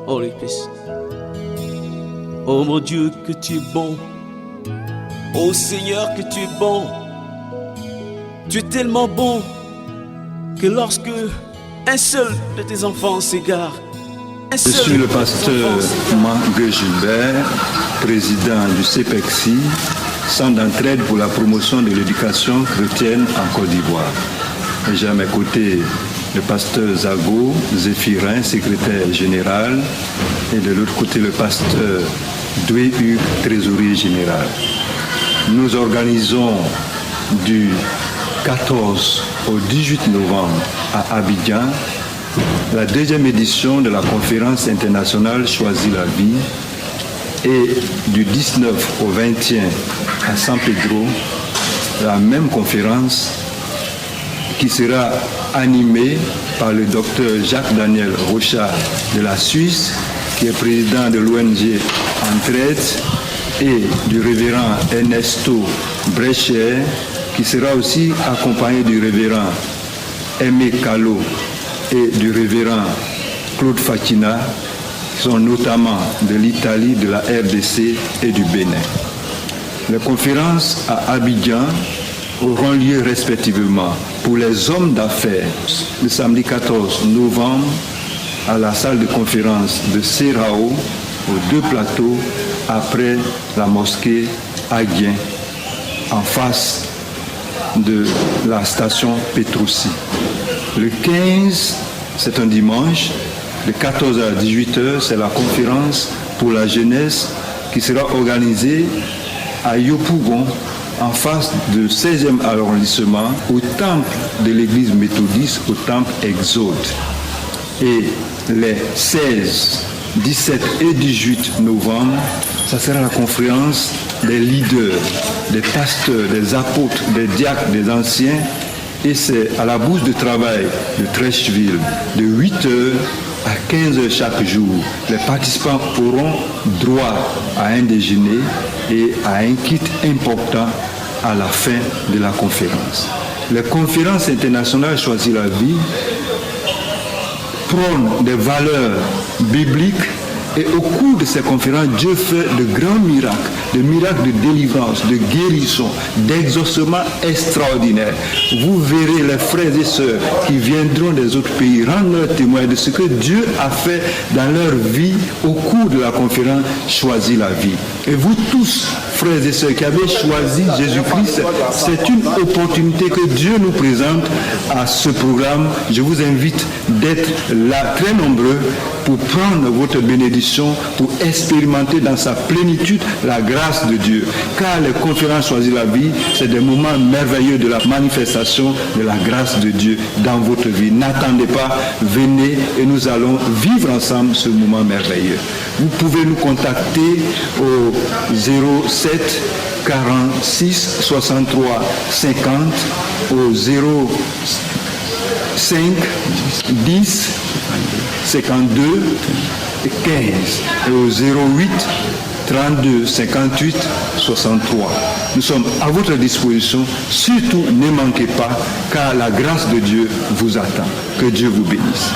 Holy Peace. Oh mon Dieu, que tu es bon. Oh Seigneur, que tu es bon. Tu es tellement bon que lorsque un seul de tes enfants s'égare, je suis le pasteur Mangue Gilbert, président du CEPEXI, Centre d'entraide pour la promotion de l'éducation chrétienne en Côte d'Ivoire. Et j'ai à mes côtés le pasteur Zago Zéphirin, secrétaire général, et de l'autre côté le pasteur Doué Hugues, trésorier général. Nous organisons du 14 au 18 novembre à Abidjan la deuxième édition de la conférence internationale Choisis la vie, et du 19 au 21 à San Pedro la même conférence qui sera animée par le docteur Jacques-Daniel Rochard de la Suisse, qui est président de l'ONG Entraide, et du révérend Ernesto Brecher, qui sera aussi accompagné du révérend Aimé Callot et du révérend Claude Fatina, qui sont notamment de l'Italie, de la RDC et du Bénin. Les conférences à Abidjan auront lieu respectivement pour les hommes d'affaires le samedi 14 novembre à la salle de conférence de Serrao, aux deux plateaux, après la mosquée Aguien, en face de la station Petroussi. Le 15, c'est un dimanche, de 14h à 18h, c'est la conférence pour la jeunesse qui sera organisée à Yopougon, en face du 16e arrondissement, au temple de l'église méthodiste, au temple Exode. Et les 16, 17 et 18 novembre, ça sera la conférence des leaders, des pasteurs, des apôtres, des diacres, des anciens. Et c'est à la bourse de travail de Trècheville, de 8h à 15h chaque jour. Les participants auront droit à un déjeuner et à un kit important à la fin de la conférence. Les conférences internationales Choisis la vie prônent des valeurs bibliques, et au cours de ces conférences, Dieu fait de grands miracles, de miracles de délivrance, de guérison, d'exaucement extraordinaires. Vous verrez les frères et sœurs qui viendront des autres pays rendre leur témoin de ce que Dieu a fait dans leur vie au cours de la conférence Choisis la vie. Et vous tous, frères et sœurs qui avez choisi Jésus-Christ, c'est une opportunité que Dieu nous présente à ce programme. Je vous invite d'être là très nombreux pour prendre votre bénédiction, pour expérimenter dans sa plénitude la grâce de Dieu. Car les conférences Choisis la vie, c'est des moments merveilleux de la manifestation de la grâce de Dieu dans votre vie. N'attendez pas, venez et nous allons vivre ensemble ce moment merveilleux. Vous pouvez nous contacter au 07 46 63 50, au 05 10 52 15 et au 08 32 58 63. Nous sommes à votre disposition. Surtout, ne manquez pas, car la grâce de Dieu vous attend. Que Dieu vous bénisse.